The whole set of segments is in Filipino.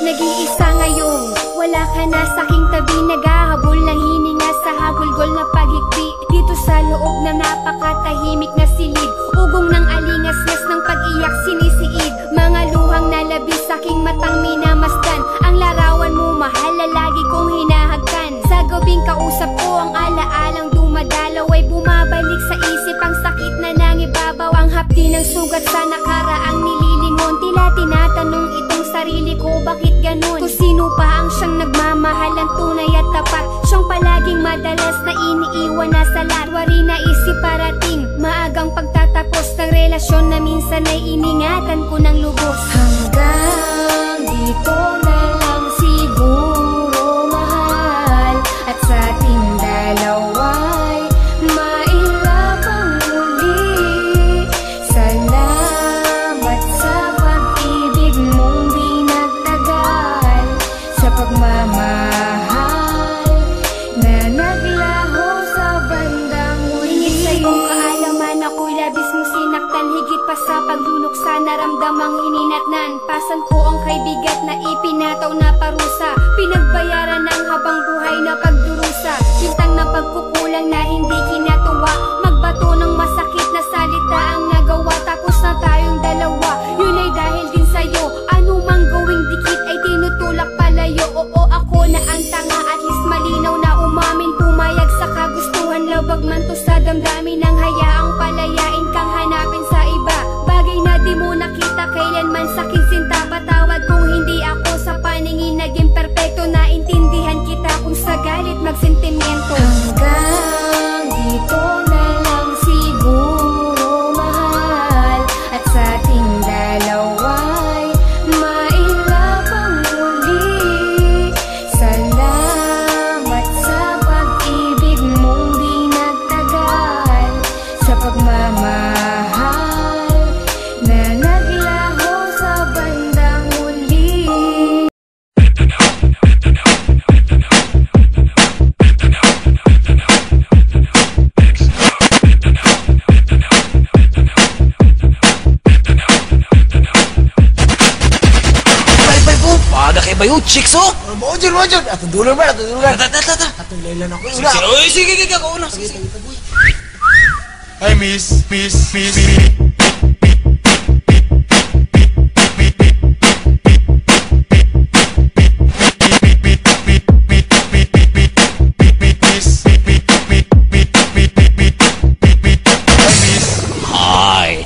Nag-iisa ngayon, wala ka na sa aking tabi. Naghahabol ng hininga sa hagulgol na paghikbi. Dito sa loob na napakatahimik na silid, ugong ng alingas-ngas ng pag-iyak sinisiid. Mga luhang nalabis sa aking matang minamasdan. Ang larawan mo mahal na lagi kong hinahagkan. Sa gabing kausap ko ang alaalang dumadalaw, ay bumabalik sa isip ang sakit na nangibabaw. Ang hapdi ng sugat sa nakaraang nililingon, tila tinatanong itong sarili ko, bakit ganun? Kung sino pa ang siyang nagmamahal ang tunay at tapat, siyang palaging madalas na iniiwan na sa lahat. Wari na isip parating maagang pagtatapos ng relasyon na minsan ay iningatan ko ng lubos. Hanggang dito na lang siguro mahal, at sa ating dalawa'y mailapang muli. Salamat sa pag-ibig mong di nagtagal, sa pagmamahal na naglaho sa bandang huli. Hingit sa iyong kaalaman ako'y labis mong sinaktan, higit pa sa paglunok sa naramdamang hininatnan. Pasan ko ang kaibigat na ipinataw na parusa, pinagbayaran ng habang buhay na pagdurusa. Bintang na pagkukulang na hindi kinatuwa, magbato ng masakit na salita ang nagawa. Tapos na tayong dalawa, yun ay dahil din sa'yo. Ano mang gawing dikit ay tinutulak palayo. Oo, ako na ang tanga, at least malinaw na umamin. Pumayag sa kagustuhan, labag man to sa damdamin. Nang hayaang palayain kang hanapin sa iba, bagay na di mo nakita kailanman sa aking sinta. Patawad kung hindi ako sa paningin naging perpekto. Naintindihan kita kung sa galit magsentimiento. Hanggang dito na lang siguro mahal, at sa ating dalawa'y mailapang muli. Salamat sa pag-ibig mong di nagtagal, sa pagmamahal na naglaho sa bandang huli. Bay po, paada kay bayo, chicks oh! Mojud! Atong dulur ba? Tata! Atong laylan ako. Oy, sige, ako una. Hi, miss. Hi.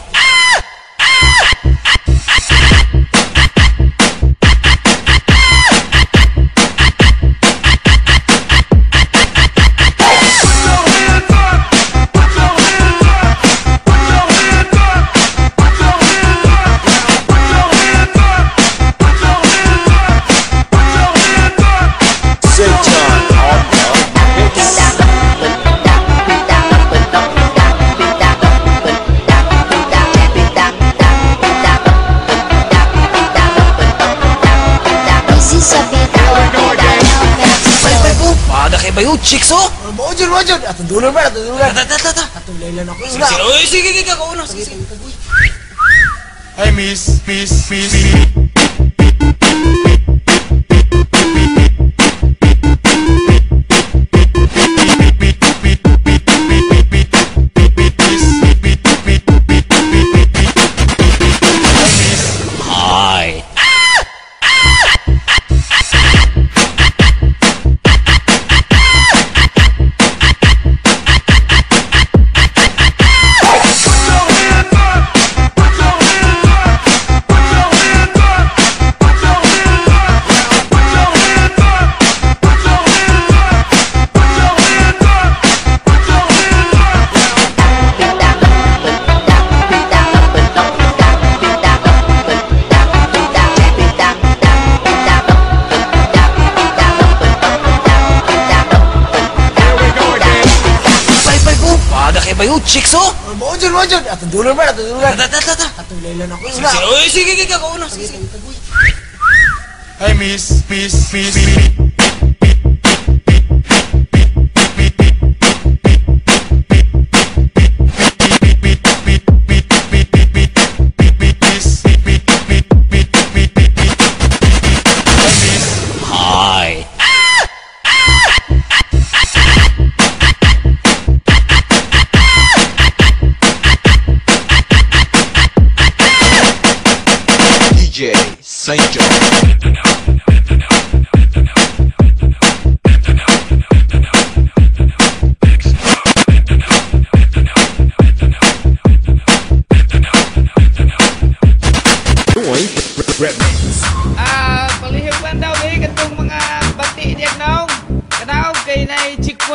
Paada kay bayo, chicks oh! Mojud! Atong dulur ba? Tata! Atong laylan ako. Oy, sige, ako una. Hi, miss. Hi. Bayo, chicks oh! Mojud! Atong dulur ba? Tata! Atong laylan ako. Oy, sige, ako una. Hi, miss.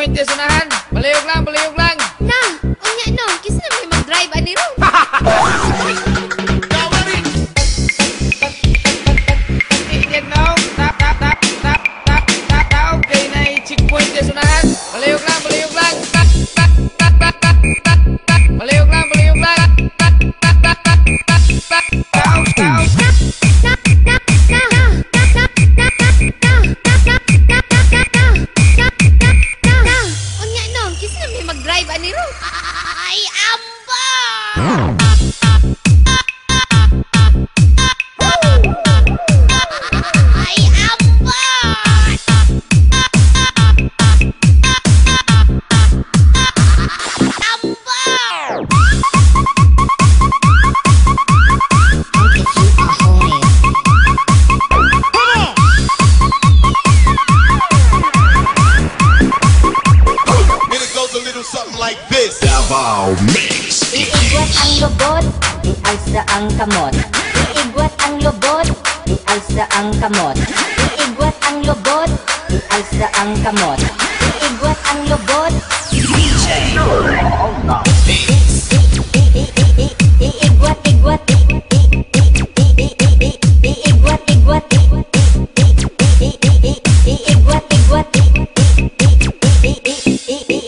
checkpoint sa unahan. Palihog lang, palihog lang. Na, unya no, kisa na may mag-drive ani ron. Iyan now. Tap, tap, tap, tap, tap, tap, tap. Okay na i-checkpoint sa unahan. Palihog lang, palihog lang. Tap, tap, tap, tap, tap, tap, tap. Palihog lang, palihog lang. Tap, tap, tap, tap, tap, tap. Tap, tap. Unya no, kisa na may mag-drive ani ron. Ay, amba! Ay, amba! And it goes a little something like this. Davao Mix. Iigwat ang lubot, ialsa ang kamot. Iigwat ang lubot, ialsa ang kamot. Iigwat ang lubot, ialsa ang kamot. Iigwat ang lubot. Iigwat, igwat. Iigwat, igwat. Iigwat, igwat.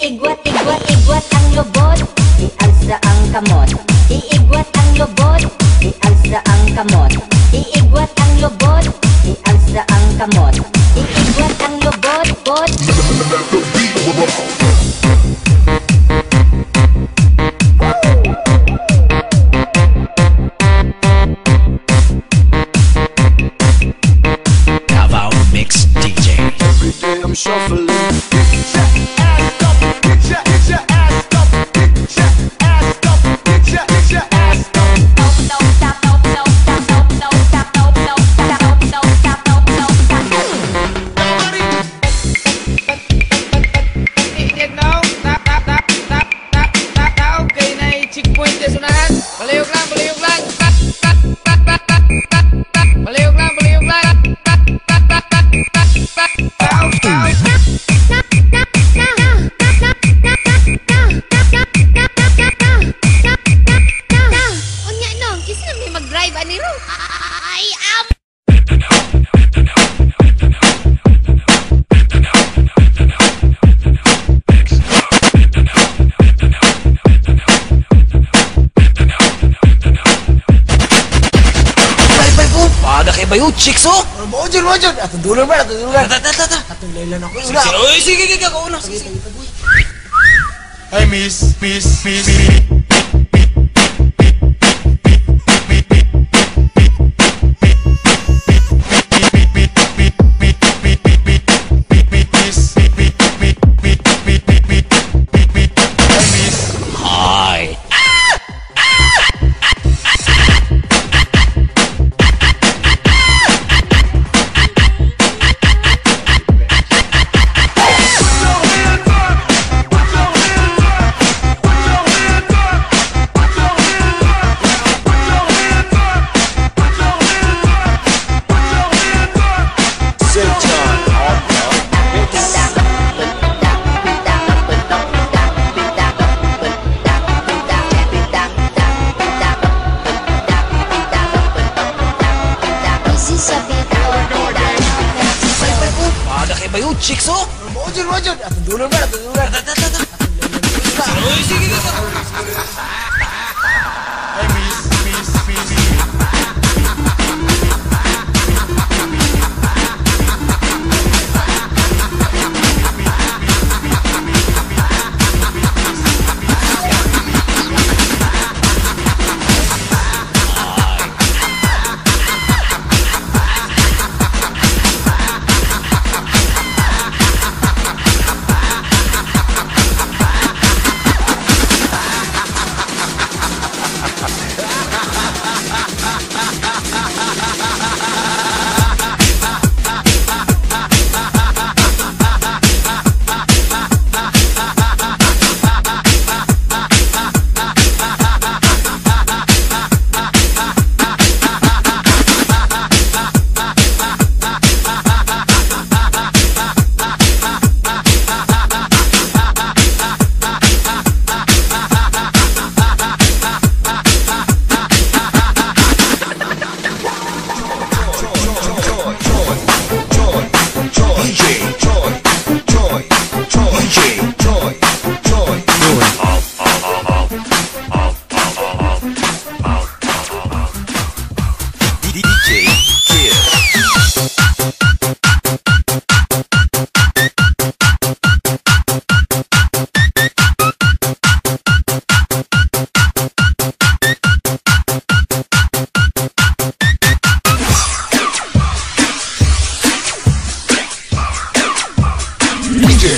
Iigwat, igwat, igwat ang lubot, ialsa ang kamot. Iigwat ang lubot, ialsa ang kamot. Iigwat ang lubot, ialsa ang kamot. Iigwat ang lubot, bot. Davao Mix DJ. Every day I'm shuffling. Get your ass up, get your ass up, get your ass up, get your ass up. Iyan now. Tap, tap, tap, tap, tap, tap, tap. Okay na i-checkpoint sa unahan. Palihog lang, palihog lang. Tap, tap, tap, tap, tap, tap, tap. Palihog lang, palihog lang. Tap, tap, tap, tap, tap, tap. Tap, tap. Unya no, kisa na may mag-drive ani ron. Ay, amba! Bay, po. Paada kay bayo, chicks oh. Mojud, mojud. Atong dulo ba? Atong dulo ba? Tata, tata, tata. Atong laylan ako. Sige, sige. Oy, sige, sige, ako una. Sige, sige. Hey, miss. Hi. Paada kay bayo, chicks oh. Mojud, mojud. Atong dulo ba? Atong dulo ba? Tata, tata. Oy, sige, sige, ako una. Hey, miss.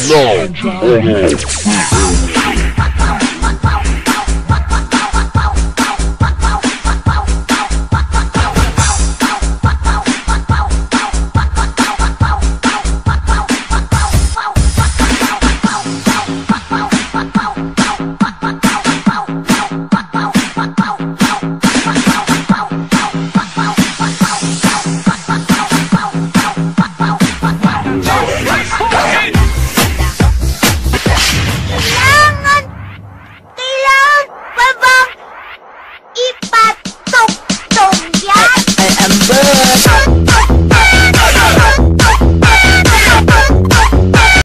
now.